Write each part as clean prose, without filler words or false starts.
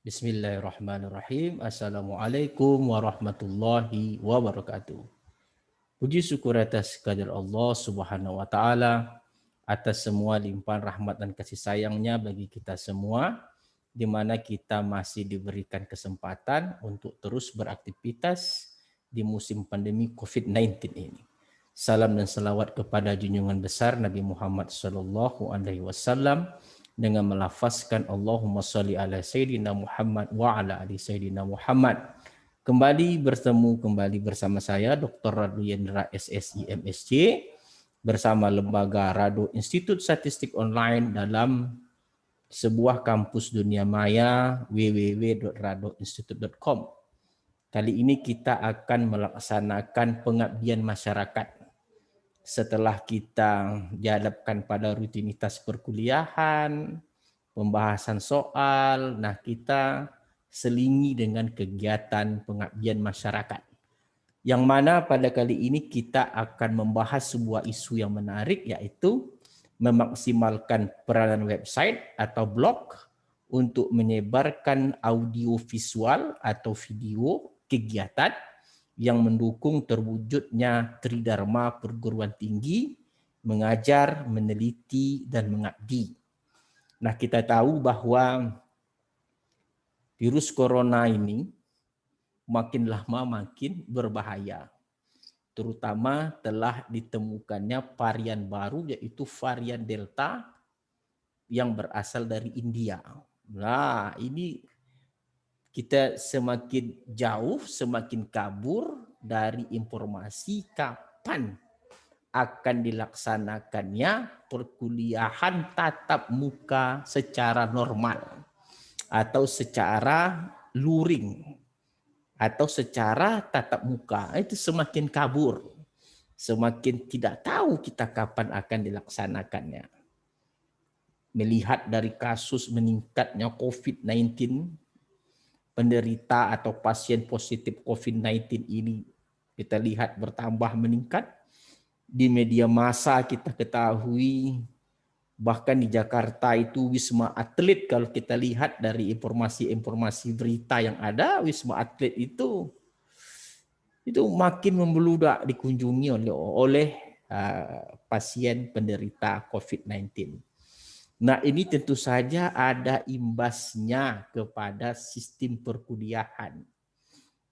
Bismillahirrahmanirrahim. Assalamualaikum warahmatullahi wabarakatuh. Puji syukur atas kehadirat Allah Subhanahu wa taala atas semua limpahan rahmat dan kasih sayangnya bagi kita semua, di mana kita masih diberikan kesempatan untuk terus beraktivitas di musim pandemi COVID-19 ini. Salam dan salawat kepada junjungan besar Nabi Muhammad SAW dengan melafazkan Allahumma sholli ala Sayyidina Muhammad wa ala ali Sayyidina Muhammad. Kembali bersama saya Dr. Radu Yendra SSI MSc bersama Lembaga Rado Institut Statistik Online dalam sebuah kampus dunia maya www.radoinstitute.com. Kali ini kita akan melaksanakan pengabdian masyarakat. Setelah kita dihadapkan pada rutinitas perkuliahan, pembahasan soal, nah kita selingi dengan kegiatan pengabdian masyarakat. Yang mana pada kali ini kita akan membahas sebuah isu yang menarik, yaitu memaksimalkan peranan website atau blog untuk menyebarkan audio visual atau video kegiatan yang mendukung terwujudnya tridharma perguruan tinggi, mengajar, meneliti, dan mengabdi. Nah, kita tahu bahwa virus corona ini makin lama makin berbahaya. Terutama telah ditemukannya varian baru, yaitu varian Delta yang berasal dari India. Nah, ini kita semakin jauh, semakin kabur dari informasi kapan akan dilaksanakannya perkuliahan tatap muka secara normal atau secara luring atau secara tatap muka. Itu semakin kabur, semakin tidak tahu kita kapan akan dilaksanakannya. Melihat dari kasus meningkatnya COVID-19, penderita atau pasien positif COVID-19 ini kita lihat bertambah meningkat. Di media massa kita ketahui, bahkan di Jakarta itu Wisma Atlet, kalau kita lihat dari informasi-informasi berita yang ada, Wisma Atlet itu makin membeludak dikunjungi oleh pasien penderita COVID-19. Nah, ini tentu saja ada imbasnya kepada sistem perkuliahan.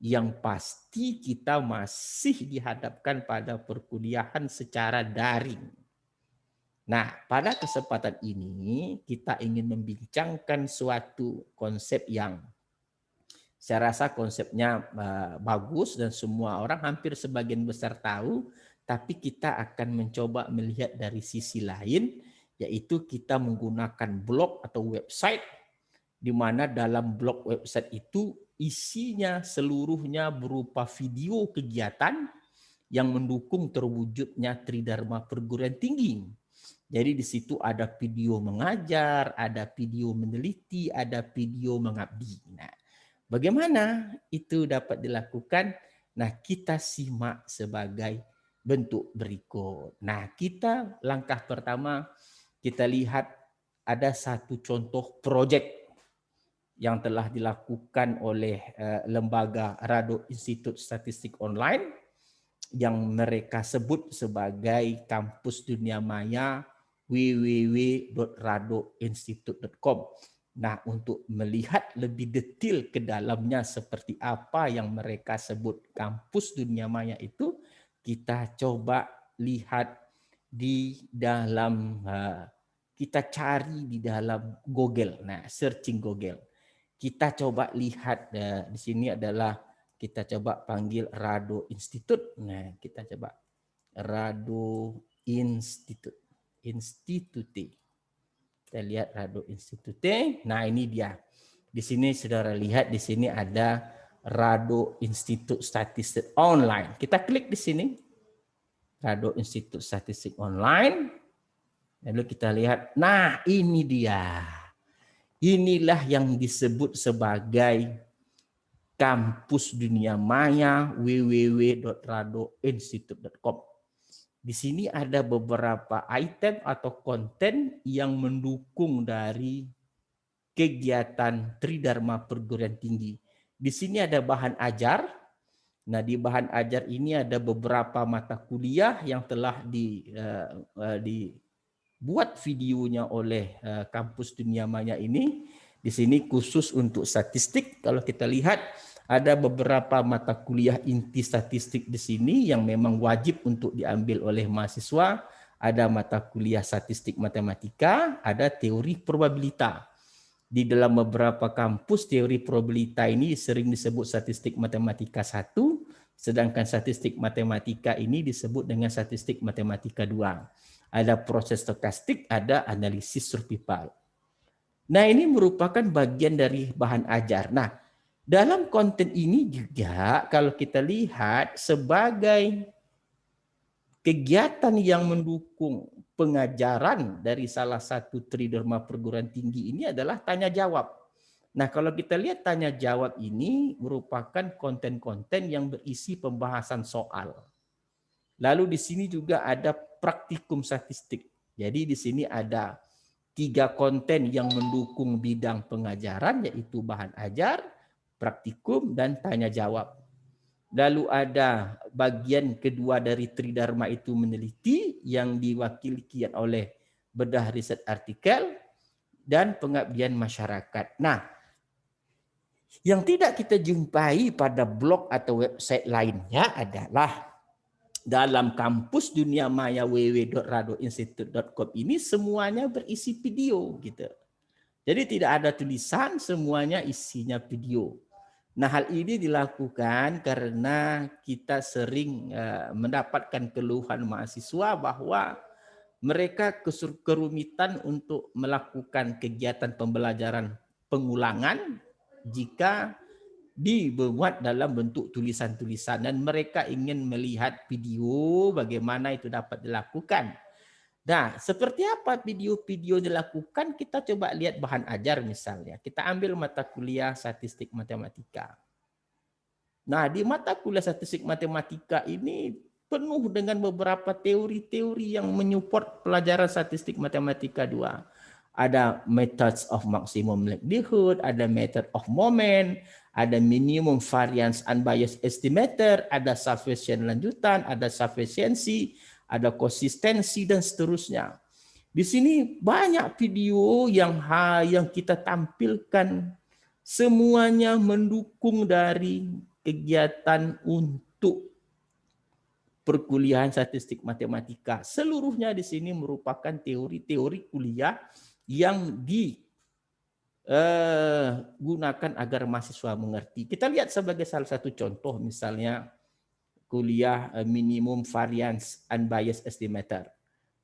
Yang pasti kita masih dihadapkan pada perkuliahan secara daring. Nah, pada kesempatan ini kita ingin membincangkan suatu konsep yang saya rasa konsepnya bagus dan semua orang hampir sebagian besar tahu, tapi kita akan mencoba melihat dari sisi lain, yaitu kita menggunakan blog atau website, di mana dalam blog website itu isinya seluruhnya berupa video kegiatan yang mendukung terwujudnya tridharma perguruan tinggi. Jadi di situ ada video mengajar, ada video meneliti, ada video mengabdi. Nah, bagaimana itu dapat dilakukan? Nah, kita simak sebagai bentuk berikut. Nah, kita langkah pertama kita lihat ada satu contoh proyek yang telah dilakukan oleh Lembaga Rado Institut Statistik Online yang mereka sebut sebagai kampus dunia maya www.radoinstitute.com. Nah, untuk melihat lebih detail ke dalamnya seperti apa yang mereka sebut kampus dunia maya itu, kita coba lihat di dalam, kita cari di dalam Google. Nah, searching Google. Kita coba lihat di sini adalah kita coba panggil Rado Institute. Nah, kita coba Rado Institute. Kita lihat Rado Institute. Nah, ini dia. Di sini saudara lihat, di sini ada Rado Institute Statistik Online. Kita klik di sini. Rado Institute Statistik Online. Lalu kita lihat, nah ini dia. Inilah yang disebut sebagai kampus dunia maya www.radoinstitute.com. Di sini ada beberapa item atau konten yang mendukung dari kegiatan Tridharma Perguruan Tinggi. Di sini ada bahan ajar. Nah, di bahan ajar ini ada beberapa mata kuliah yang telah dibuat videonya oleh Kampus Dunia Maya ini. Di sini khusus untuk statistik. Kalau kita lihat ada beberapa mata kuliah inti statistik di sini yang memang wajib untuk diambil oleh mahasiswa. Ada mata kuliah statistik matematika, ada teori probabilitas. Di dalam beberapa kampus teori probabilitas ini sering disebut statistik matematika 1, sedangkan statistik matematika ini disebut dengan statistik matematika 2. Ada proses stokastik, ada analisis survival. Nah, ini merupakan bagian dari bahan ajar. Nah, dalam konten ini juga kalau kita lihat sebagai kegiatan yang mendukung pengajaran dari salah satu Tridharma Perguruan Tinggi ini adalah tanya jawab. Nah, kalau kita lihat tanya jawab ini merupakan konten-konten yang berisi pembahasan soal. Lalu di sini juga ada praktikum statistik. Jadi di sini ada 3 konten yang mendukung bidang pengajaran, yaitu bahan ajar, praktikum, dan tanya jawab. Lalu ada bagian kedua dari Tridharma itu meneliti yang diwakili oleh bedah riset artikel dan pengabdian masyarakat. Nah, yang tidak kita jumpai pada blog atau website lainnya adalah dalam Kampus Dunia Maya www.radoinstitute.com ini semuanya berisi video gitu. Jadi tidak ada tulisan, semuanya isinya video. Nah, hal ini dilakukan karena kita sering mendapatkan keluhan mahasiswa bahwa mereka kerumitan untuk melakukan kegiatan pembelajaran pengulangan jika dibuat dalam bentuk tulisan-tulisan dan mereka ingin melihat video bagaimana itu dapat dilakukan. Nah, seperti apa video-video dilakukan? Kita coba lihat bahan ajar misalnya. Kita ambil mata kuliah statistik matematika. Nah, di mata kuliah statistik matematika ini penuh dengan beberapa teori-teori yang menyupport pelajaran statistik matematika 2. Ada methods of maximum likelihood, ada method of moment, ada minimum variance unbiased estimator, ada sufficient lanjutan, ada sufficiency, ada konsistensi dan seterusnya. Di sini banyak video yang kita tampilkan semuanya mendukung dari kegiatan untuk perkuliahan statistik matematika. Seluruhnya di sini merupakan teori-teori kuliah yang digunakan agar mahasiswa mengerti. Kita lihat sebagai salah satu contoh misalnya kuliah minimum variance unbiased estimator.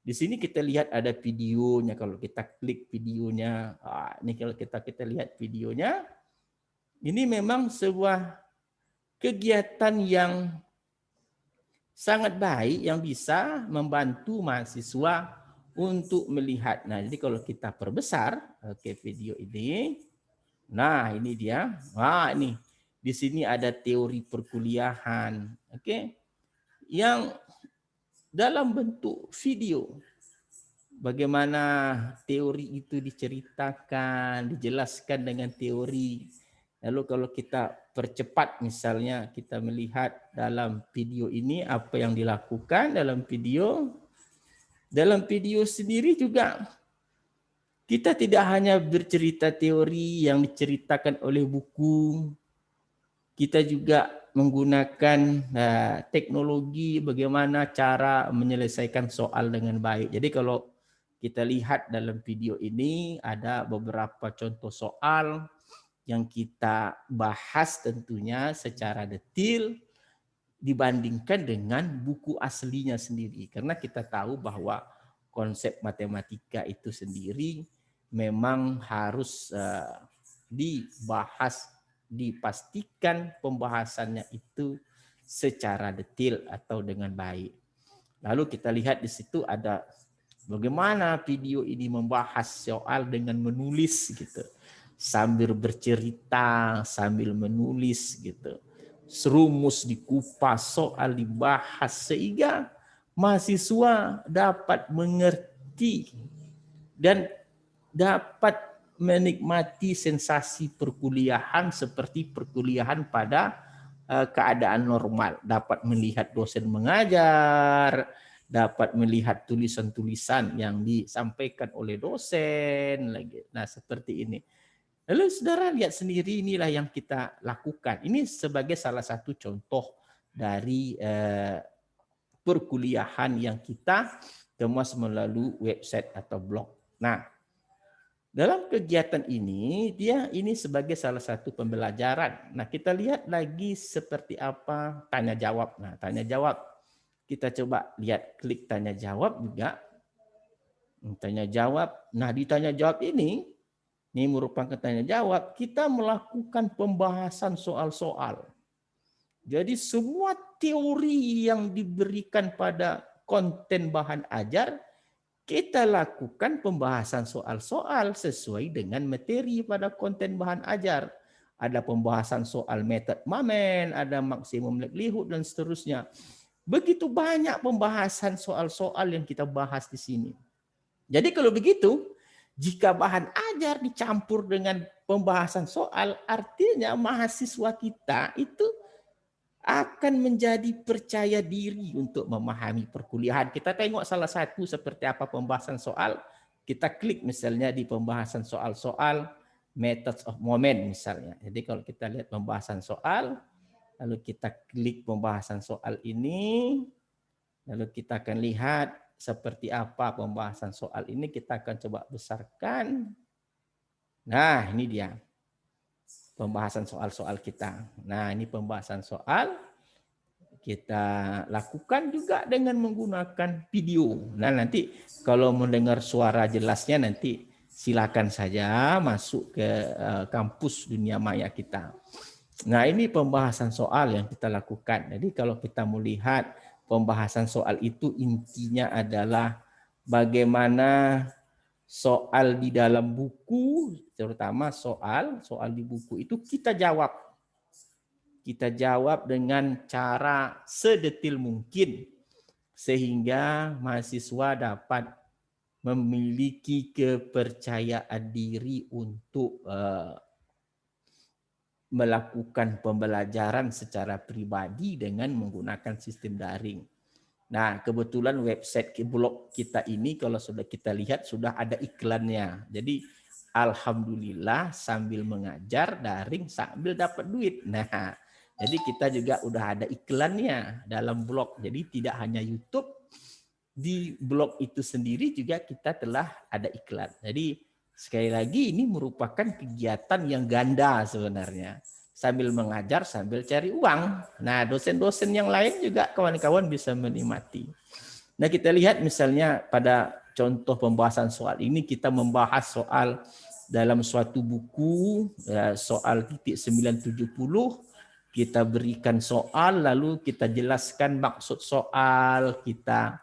Di sini kita lihat ada videonya. Kalau kita klik videonya, ini kalau kita lihat videonya, ini memang sebuah kegiatan yang sangat baik yang bisa membantu mahasiswa untuk melihat. Nah, jadi kalau kita perbesar, video ini. Nah, ini dia. Wah, ini di sini ada teori perkuliahan, yang dalam bentuk video. Bagaimana teori itu diceritakan, dijelaskan dengan teori. Lalu kalau kita percepat misalnya kita melihat dalam video ini apa yang dilakukan dalam video. Dalam video sendiri juga kita tidak hanya bercerita teori yang diceritakan oleh buku. Kita juga menggunakan teknologi bagaimana cara menyelesaikan soal dengan baik. Jadi kalau kita lihat dalam video ini ada beberapa contoh soal yang kita bahas tentunya secara detail dibandingkan dengan buku aslinya sendiri. Karena kita tahu bahwa konsep matematika itu sendiri memang harus dibahas, dipastikan pembahasannya itu secara detail atau dengan baik. Lalu kita lihat di situ ada bagaimana video ini membahas soal dengan menulis gitu. Sambil bercerita, sambil menulis gitu. Serumus dikupas, soal dibahas sehingga mahasiswa dapat mengerti dan dapat menikmati sensasi perkuliahan seperti perkuliahan pada keadaan normal. Dapat melihat dosen mengajar, dapat melihat tulisan-tulisan yang disampaikan oleh dosen. Nah, seperti ini. Lalu saudara lihat sendiri, inilah yang kita lakukan. Ini sebagai salah satu contoh dari perkuliahan yang kita kemas melalui website atau blog. Nah, dalam kegiatan ini, ini sebagai salah satu pembelajaran. Nah, kita lihat lagi seperti apa tanya jawab. Nah, tanya jawab. Kita coba lihat, klik tanya jawab juga. Tanya jawab. Nah, di tanya jawab ini merupakan tanya jawab. Kita melakukan pembahasan soal-soal. Jadi semua teori yang diberikan pada konten bahan ajar, kita lakukan pembahasan soal-soal sesuai dengan materi pada konten bahan ajar. Ada pembahasan soal method Mamen, ada maksimum likelihood, dan seterusnya. Begitu banyak pembahasan soal-soal yang kita bahas di sini. Jadi kalau begitu, jika bahan ajar dicampur dengan pembahasan soal, artinya mahasiswa kita itu akan menjadi percaya diri untuk memahami perkuliahan. Kita tengok salah satu seperti apa pembahasan soal. Kita klik misalnya di pembahasan soal-soal methods of moment misalnya. Jadi kalau kita lihat pembahasan soal, lalu kita klik pembahasan soal ini, lalu kita akan lihat seperti apa pembahasan soal ini. Kita akan coba besarkan. Nah, ini dia pembahasan soal-soal kita. Nah, ini pembahasan soal. Kita lakukan juga dengan menggunakan video. Nah, nanti kalau mendengar suara jelasnya, nanti silakan saja masuk ke kampus Dunia Maya kita. Nah, ini pembahasan soal yang kita lakukan. Jadi kalau kita melihat pembahasan soal itu, intinya adalah bagaimana soal di dalam buku, terutama soal di buku itu kita jawab. Kita jawab dengan cara sedetil mungkin sehingga mahasiswa dapat memiliki kepercayaan diri untuk melakukan pembelajaran secara pribadi dengan menggunakan sistem daring. Nah, kebetulan website blog kita ini kalau sudah kita lihat sudah ada iklannya. Jadi alhamdulillah sambil mengajar daring sambil dapat duit. Nah, jadi kita juga udah ada iklannya dalam blog. Jadi tidak hanya YouTube, di blog itu sendiri juga kita telah ada iklan. Jadi sekali lagi ini merupakan kegiatan yang ganda sebenarnya. Sambil mengajar, sambil cari uang. Nah, dosen-dosen yang lain juga kawan-kawan bisa menikmati. Nah, kita lihat misalnya pada contoh pembahasan soal ini, kita membahas soal dalam suatu buku, soal titik 970, kita berikan soal, lalu kita jelaskan maksud soal, kita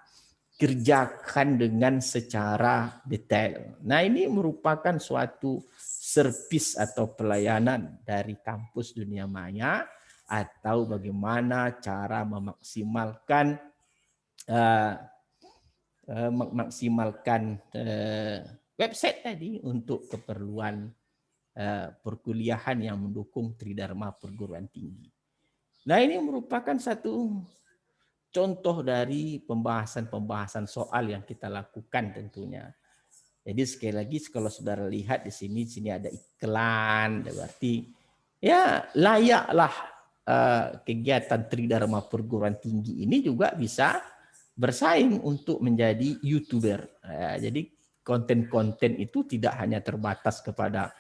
kerjakan dengan secara detail. Nah, ini merupakan suatu servis atau pelayanan dari kampus Dunia Maya, atau bagaimana cara memaksimalkan website tadi untuk keperluan perkuliahan yang mendukung Tridharma Perguruan Tinggi. Nah, ini merupakan satu contoh dari pembahasan soal yang kita lakukan tentunya. Jadi sekali lagi kalau saudara lihat di sini ada iklan, berarti ya layaklah kegiatan Tridharma Perguruan Tinggi ini juga bisa bersaing untuk menjadi YouTuber. Jadi konten-konten itu tidak hanya terbatas kepada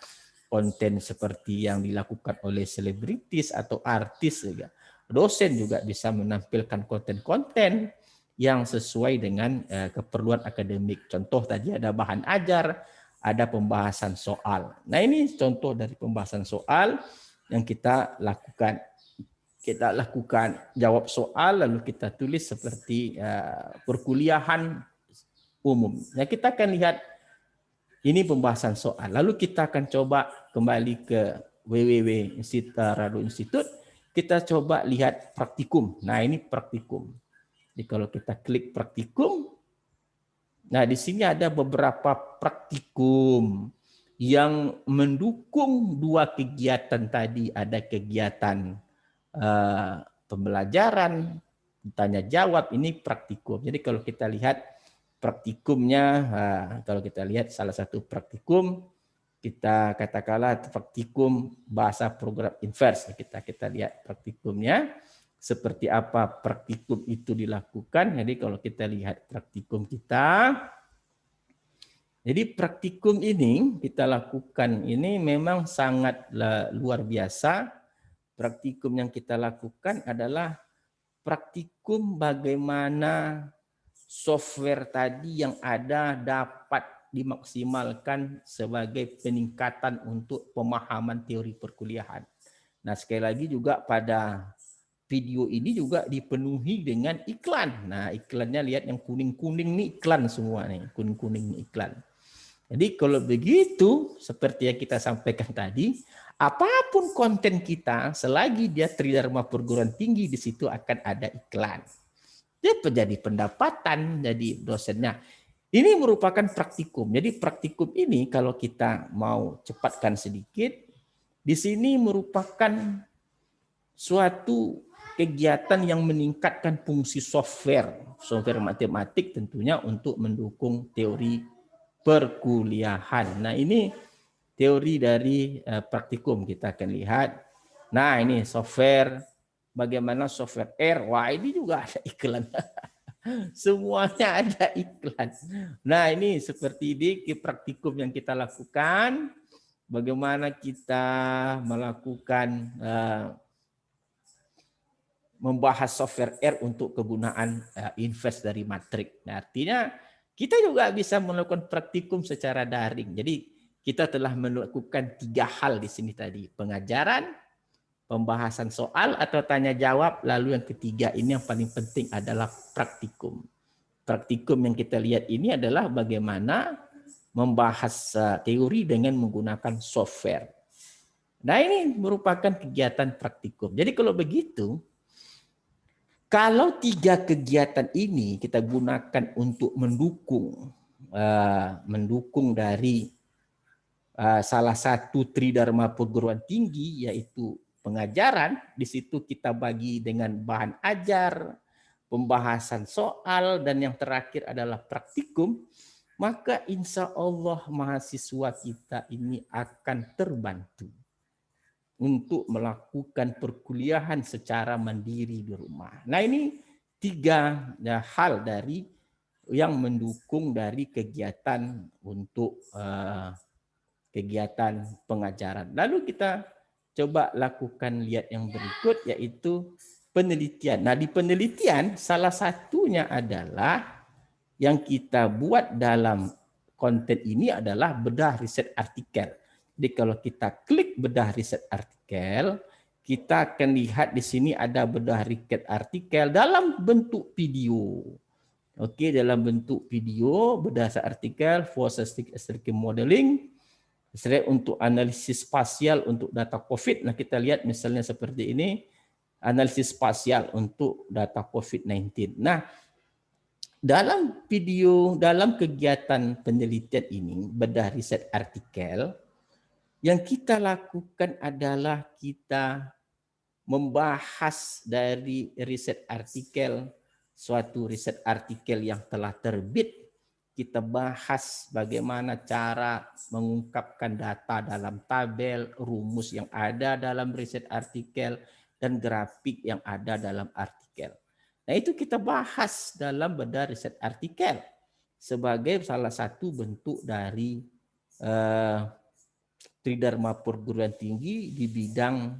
konten seperti yang dilakukan oleh selebritis atau artis juga. Dosen juga bisa menampilkan konten-konten yang sesuai dengan keperluan akademik. Contoh tadi ada bahan ajar, ada pembahasan soal. Nah, ini contoh dari pembahasan soal yang kita lakukan. Kita lakukan jawab soal, lalu kita tulis seperti perkuliahan umum. Nah, kita akan lihat ini pembahasan soal. Lalu kita akan coba kembali ke www.rado Institute. Kita coba lihat praktikum. Nah, ini praktikum. Jadi kalau kita klik praktikum, nah di sini ada beberapa praktikum yang mendukung dua kegiatan tadi, ada kegiatan pembelajaran, tanya jawab, ini praktikum. Jadi kalau kita lihat praktikumnya, kalau kita lihat salah satu praktikum, kita katakanlah praktikum bahasa program inverse. Kita lihat praktikumnya seperti apa praktikum itu dilakukan. Jadi kalau kita lihat praktikum kita, jadi praktikum ini kita lakukan ini memang sangat luar biasa. Praktikum yang kita lakukan adalah praktikum bagaimana software tadi yang ada dapat dimaksimalkan sebagai peningkatan untuk pemahaman teori perkuliahan. Nah, sekali lagi juga pada video ini juga dipenuhi dengan iklan. Nah, iklannya lihat yang kuning-kuning nih iklan semua nih, kuning-kuning nih iklan. Jadi kalau begitu, seperti yang kita sampaikan tadi, apapun konten kita, selagi dia Tridharma perguruan tinggi, di situ akan ada iklan. Dia menjadi pendapatan, jadi dosennya. Ini merupakan praktikum. Jadi praktikum ini kalau kita mau cepatkan sedikit, di sini merupakan suatu kegiatan yang meningkatkan fungsi software matematik tentunya untuk mendukung teori perkuliahan. Nah, ini teori dari praktikum kita akan lihat. Nah, ini software, bagaimana software R. Wah, ini juga ada iklan. Semuanya ada iklan. Nah, ini seperti ini praktikum yang kita lakukan. Bagaimana kita melakukan membahas software R untuk kegunaan invest dari matrik. Nah, artinya kita juga bisa melakukan praktikum secara daring. Jadi kita telah melakukan 3 hal di sini tadi. Pengajaran, pembahasan soal atau tanya jawab, lalu yang ketiga ini yang paling penting adalah praktikum. Praktikum yang kita lihat ini adalah bagaimana membahas teori dengan menggunakan software. Nah, ini merupakan kegiatan praktikum. Jadi kalau begitu, kalau 3 kegiatan ini kita gunakan untuk mendukung dari salah satu Tridharma perguruan tinggi, yaitu pengajaran. Di situ kita bagi dengan bahan ajar, pembahasan soal, dan yang terakhir adalah praktikum. Maka insya Allah mahasiswa kita ini akan terbantu untuk melakukan perkuliahan secara mandiri di rumah. Nah, ini 3 hal dari yang mendukung dari kegiatan untuk kegiatan pengajaran. Lalu kita coba lakukan lihat yang berikut, yaitu penelitian. Nah, di penelitian salah satunya adalah yang kita buat dalam konten ini adalah bedah riset artikel. Jadi kalau kita klik bedah riset artikel, kita akan lihat di sini ada bedah riset artikel dalam bentuk video. Oke, dalam bentuk video, bedah riset artikel for statistical modeling, untuk analisis spasial untuk data COVID. Nah, kita lihat misalnya seperti ini, analisis spasial untuk data COVID-19. Nah, dalam video, dalam kegiatan penelitian ini, bedah riset artikel, yang kita lakukan adalah kita membahas dari riset artikel, suatu riset artikel yang telah terbit. Kita bahas bagaimana cara mengungkapkan data dalam tabel, rumus yang ada dalam riset artikel, dan grafik yang ada dalam artikel. Nah, itu kita bahas dalam bedah riset artikel sebagai salah satu bentuk dari Tridharma perguruan tinggi di bidang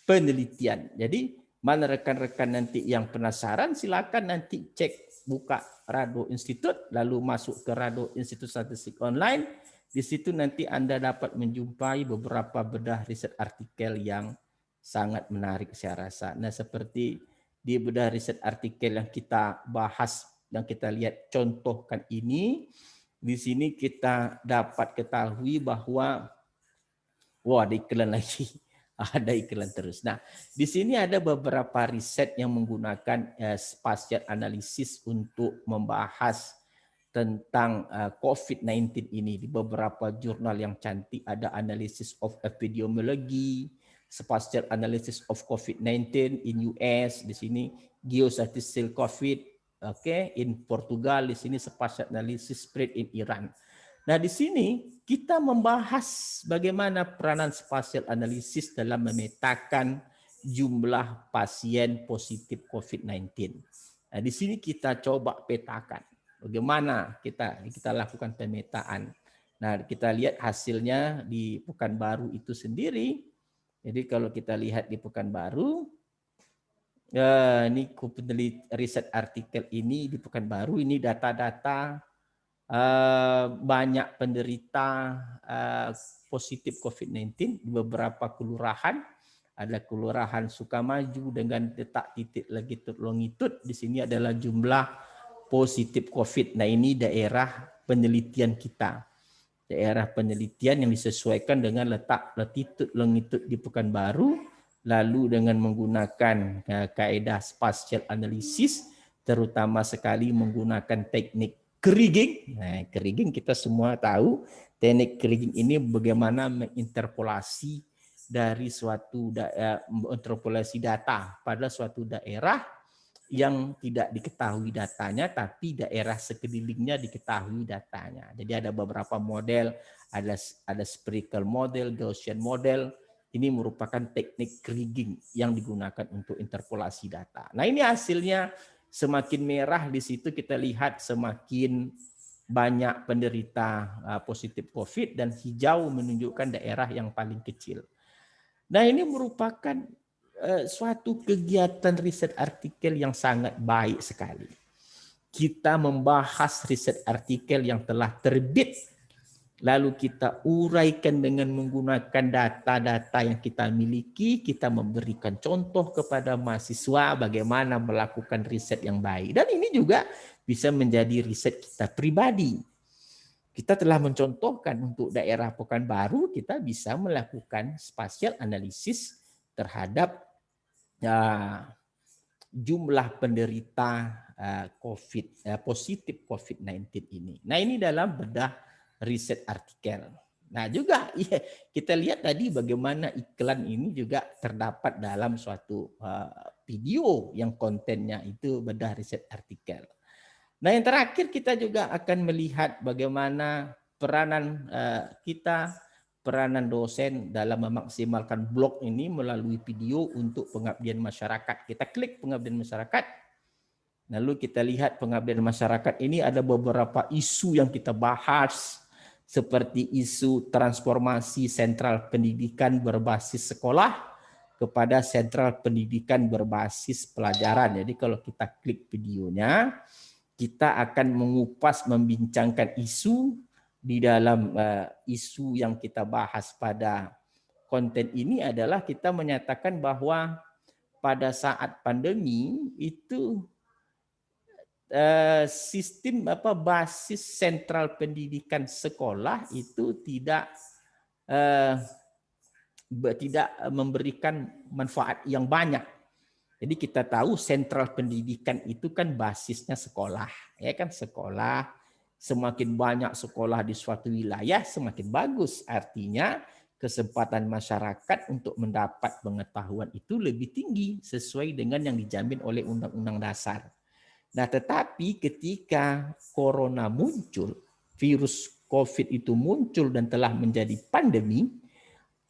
penelitian. Jadi mana rekan-rekan nanti yang penasaran, silakan nanti cek, buka Rado Institute, lalu masuk ke Rado Institute Statistik Online. Di situ nanti Anda dapat menjumpai beberapa bedah riset artikel yang sangat menarik saya rasa. Nah, seperti di bedah riset artikel yang kita bahas, yang kita lihat contohkan ini, di sini kita dapat ketahui bahwa ada iklan lagi. Ada iklan terus. Nah, di sini ada beberapa riset yang menggunakan spatial analisis untuk membahas tentang COVID-19 ini. Di beberapa jurnal yang cantik ada Analysis of Epidemiology, Spatial Analysis of COVID-19 in US, di sini Geostatistical COVID, in Portugal, di sini Spatial Analysis Spread in Iran. Nah, di sini kita membahas bagaimana peranan spatial analisis dalam memetakan jumlah pasien positif COVID-19. Nah, di sini kita coba petakan bagaimana kita lakukan pemetaan. Nah, kita lihat hasilnya di Pekanbaru itu sendiri. Jadi kalau kita lihat di Pekanbaru, ini riset artikel ini di Pekanbaru, ini data-data banyak penderita positif COVID-19 di beberapa kelurahan. Ada kelurahan Sukamaju dengan letak titik longitud. Di sini adalah jumlah positif COVID. Nah, ini daerah penelitian kita. Daerah penelitian yang disesuaikan dengan letak latitude longitud di Pekanbaru, lalu dengan menggunakan kaedah spatial analisis, terutama sekali menggunakan teknik Kriging. Nah, Kriging kita semua tahu, teknik Kriging ini bagaimana menginterpolasi dari suatu interpolasi data pada suatu daerah yang tidak diketahui datanya, tapi daerah sekelilingnya diketahui datanya. Jadi ada beberapa model, ada spherical model, Gaussian model. Ini merupakan teknik Kriging yang digunakan untuk interpolasi data. Nah, ini hasilnya. Semakin merah di situ kita lihat semakin banyak penderita positif COVID, dan hijau menunjukkan daerah yang paling kecil. Nah, ini merupakan suatu kegiatan riset artikel yang sangat baik sekali. Kita membahas riset artikel yang telah terbit, lalu kita uraikan dengan menggunakan data-data yang kita miliki, kita memberikan contoh kepada mahasiswa bagaimana melakukan riset yang baik. Dan ini juga bisa menjadi riset kita pribadi. Kita telah mencontohkan untuk daerah Pekanbaru, kita bisa melakukan spatial analisis terhadap jumlah penderita positif COVID-19 ini. Nah, ini dalam bedah riset artikel. Nah, juga kita lihat tadi bagaimana iklan ini juga terdapat dalam suatu video yang kontennya itu bedah riset artikel. Nah, yang terakhir kita juga akan melihat bagaimana peranan peranan dosen dalam memaksimalkan blog ini melalui video untuk pengabdian masyarakat. Kita klik pengabdian masyarakat. Lalu kita lihat pengabdian masyarakat ini ada beberapa isu yang kita bahas, seperti isu transformasi sentral pendidikan berbasis sekolah kepada sentral pendidikan berbasis pelajaran. Jadi kalau kita klik videonya, kita akan mengupas, membincangkan isu. Di dalam isu yang kita bahas pada konten ini adalah kita menyatakan bahwa pada saat pandemi itu sistem basis sentral pendidikan sekolah itu tidak memberikan manfaat yang banyak. Jadi kita tahu sentral pendidikan itu kan basisnya sekolah, ya kan, sekolah. Semakin banyak sekolah di suatu wilayah semakin bagus, artinya kesempatan masyarakat untuk mendapat pengetahuan itu lebih tinggi sesuai dengan yang dijamin oleh Undang-Undang Dasar. Nah, tetapi ketika corona muncul, virus COVID itu muncul dan telah menjadi pandemi,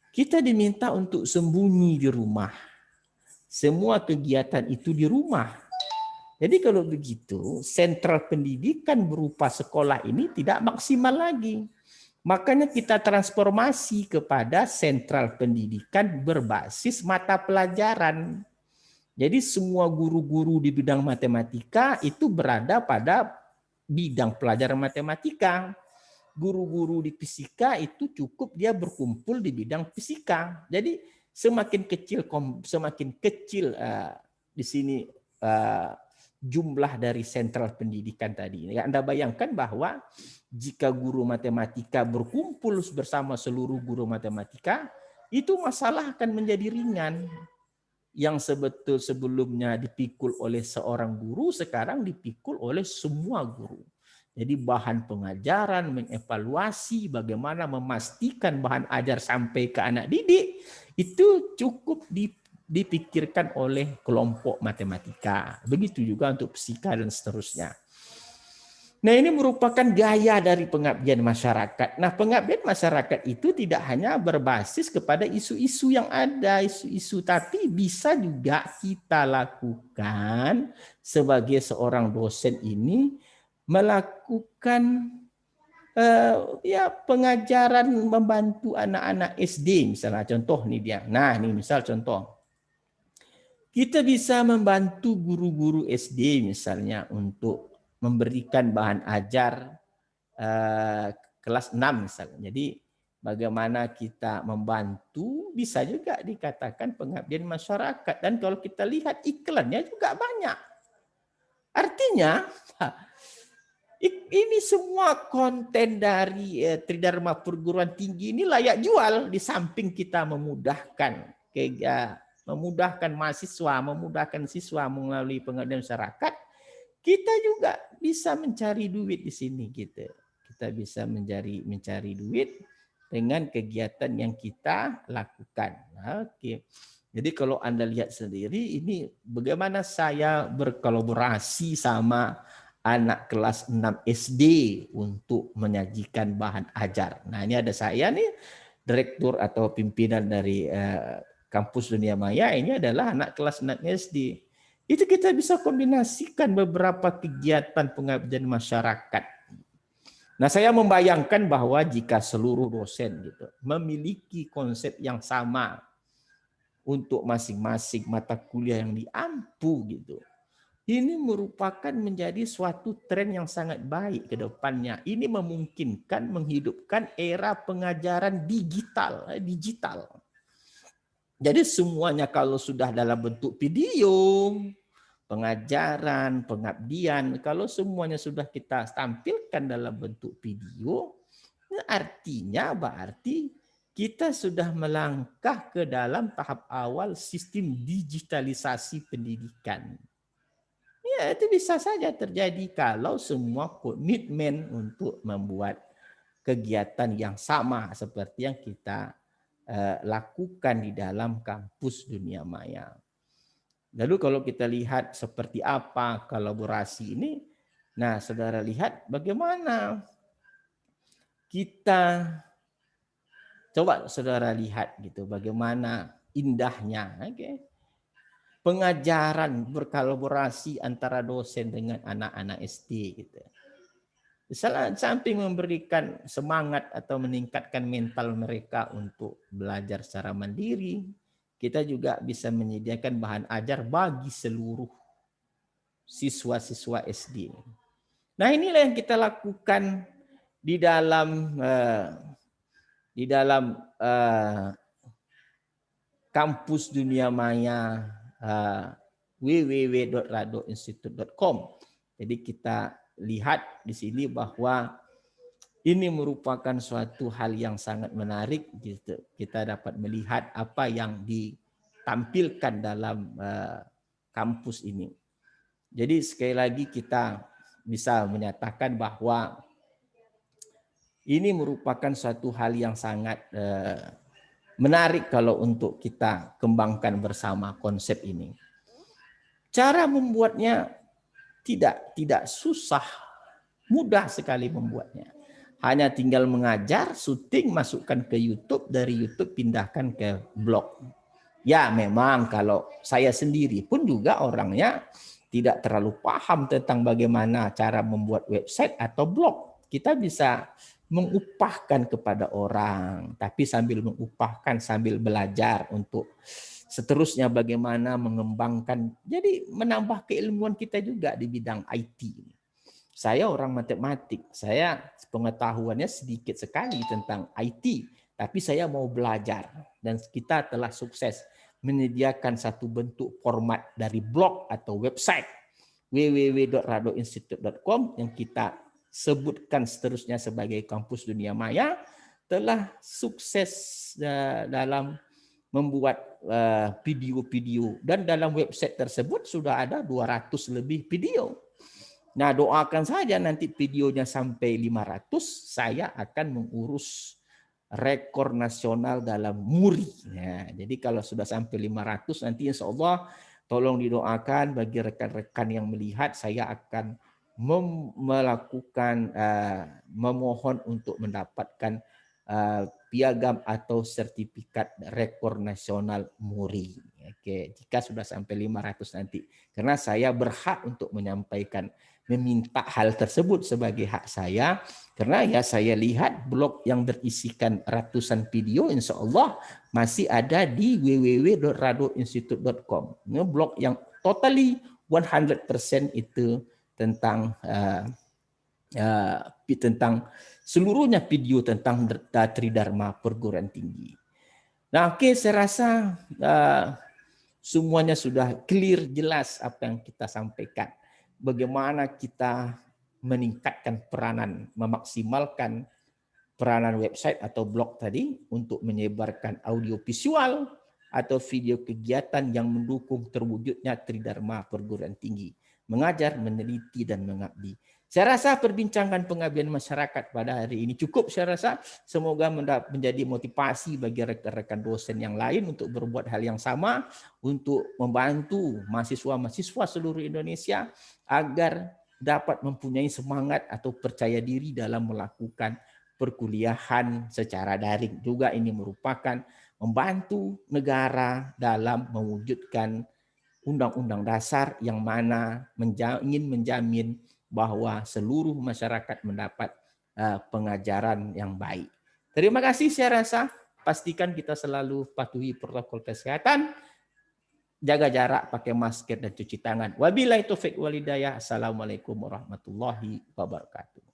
kita diminta untuk sembunyi di rumah. Semua kegiatan itu di rumah. Jadi kalau begitu, sentral pendidikan berupa sekolah ini tidak maksimal lagi. Makanya kita transformasi kepada sentral pendidikan berbasis mata pelajaran. Jadi semua guru-guru di bidang matematika itu berada pada bidang pelajaran matematika. Guru-guru di fisika itu cukup dia berkumpul di bidang fisika. Jadi semakin kecil di sini jumlah dari sentral pendidikan tadi. Anda bayangkan bahwa jika guru matematika berkumpul bersama seluruh guru matematika, itu masalah akan menjadi ringan. Yang sebelumnya dipikul oleh seorang guru, sekarang dipikul oleh semua guru. Jadi bahan pengajaran, mengevaluasi bagaimana memastikan bahan ajar sampai ke anak didik itu cukup dipikirkan oleh kelompok matematika. Begitu juga untuk fisika dan seterusnya. Nah, ini merupakan gaya dari pengabdian masyarakat. Nah, pengabdian masyarakat itu tidak hanya berbasis kepada isu-isu yang ada, isu-isu, tapi bisa juga kita lakukan sebagai seorang dosen ini melakukan ya pengajaran membantu anak-anak SD misalnya. Contoh nih dia. Nah, ini misal contoh. Kita bisa membantu guru-guru SD misalnya untuk memberikan bahan ajar kelas 6 misalnya. Jadi bagaimana kita membantu bisa juga dikatakan pengabdian masyarakat. Dan kalau kita lihat iklannya juga banyak. Artinya ini semua konten dari Tridharma Perguruan Tinggi ini layak jual di samping kita memudahkan mahasiswa, memudahkan siswa melalui pengabdian masyarakat. Kita juga bisa mencari duit di sini gitu. Kita bisa mencari duit dengan kegiatan yang kita lakukan. Oke. Jadi kalau Anda lihat sendiri ini bagaimana saya berkolaborasi sama anak kelas 6 SD untuk menyajikan bahan ajar. Nah, ini ada saya nih, direktur atau pimpinan dari Kampus Dunia Maya, ini adalah anak kelas 6 SD. Itu kita bisa kombinasikan beberapa kegiatan pengabdian masyarakat. Nah, saya membayangkan bahwa jika seluruh dosen gitu memiliki konsep yang sama untuk masing-masing mata kuliah yang diampu gitu, ini merupakan menjadi suatu tren yang sangat baik ke depannya. Ini memungkinkan menghidupkan era pengajaran digital. Jadi semuanya kalau sudah dalam bentuk video, pengajaran, pengabdian, kalau semuanya sudah kita tampilkan dalam bentuk video, artinya berarti kita sudah melangkah ke dalam tahap awal sistem digitalisasi pendidikan. Ya, itu bisa saja terjadi kalau semua komitmen untuk membuat kegiatan yang sama seperti yang kita lakukan di dalam Kampus Dunia Maya. Lalu kalau kita lihat seperti apa kolaborasi ini, nah saudara lihat bagaimana kita coba saudara lihat gitu, bagaimana indahnya, pengajaran berkolaborasi antara dosen dengan anak-anak SD gitu. Samping memberikan semangat atau meningkatkan mental mereka untuk belajar secara mandiri, kita juga bisa menyediakan bahan ajar bagi seluruh siswa-siswa SD. Nah, inilah yang kita lakukan di dalam Kampus Dunia Maya www.radoinstitute.com. Jadi kita lihat di sini bahwa ini merupakan suatu hal yang sangat menarik gitu. Kita dapat melihat apa yang ditampilkan dalam kampus ini. Jadi sekali lagi kita bisa menyatakan bahwa ini merupakan suatu hal yang sangat menarik kalau untuk kita kembangkan bersama konsep ini. Cara membuatnya tidak susah, mudah sekali membuatnya. Hanya tinggal mengajar, syuting, masukkan ke YouTube, dari YouTube pindahkan ke blog. Ya memang kalau saya sendiri pun juga orangnya tidak terlalu paham tentang bagaimana cara membuat website atau blog. Kita bisa mengupahkan kepada orang, tapi sambil mengupahkan sambil belajar untuk seterusnya bagaimana mengembangkan, jadi menambah keilmuan kita juga di bidang IT. Saya orang matematik, saya pengetahuannya sedikit sekali tentang IT, tapi saya mau belajar dan kita telah sukses menyediakan satu bentuk format dari blog atau website www.radoinstitute.com yang kita sebutkan seterusnya sebagai Kampus Dunia Maya, telah sukses dalam membuat video-video, dan dalam website tersebut sudah ada 200 lebih video. Nah, doakan saja nanti videonya sampai 500, saya akan mengurus rekor nasional dalam muri. Ya, jadi kalau sudah sampai 500 nanti insya Allah tolong didoakan bagi rekan-rekan yang melihat, saya akan melakukan memohon untuk mendapatkan piagam atau sertifikat rekor nasional muri. Oke, jika sudah sampai 500 nanti. Karena saya berhak untuk menyampaikan, meminta hal tersebut sebagai hak saya. Karena ya saya lihat blog yang berisikan ratusan video insya Allah masih ada di www.radoinstitute.com. Ini blog yang totally 100% itu tentang tentang seluruhnya video tentang Tridharma perguruan tinggi. Nah, oke, saya rasa semuanya sudah clear, jelas apa yang kita sampaikan. Bagaimana kita meningkatkan peranan, memaksimalkan peranan website atau blog tadi untuk menyebarkan audio visual atau video kegiatan yang mendukung terwujudnya Tridharma perguruan tinggi, mengajar, meneliti, dan mengabdi. Saya rasa perbincangan pengabdian masyarakat pada hari ini cukup. Saya rasa semoga menjadi motivasi bagi rekan-rekan dosen yang lain untuk berbuat hal yang sama, untuk membantu mahasiswa-mahasiswa seluruh Indonesia agar dapat mempunyai semangat atau percaya diri dalam melakukan perkuliahan secara daring. Juga ini merupakan membantu negara dalam mewujudkan Undang-Undang Dasar yang mana ingin menjamin bahwa seluruh masyarakat mendapat pengajaran yang baik. Terima kasih, saya rasa. Pastikan kita selalu patuhi protokol kesehatan, jaga jarak, pakai masker, dan cuci tangan. Wabillahi taufik walhidayah. Assalamualaikum warahmatullahi wabarakatuh.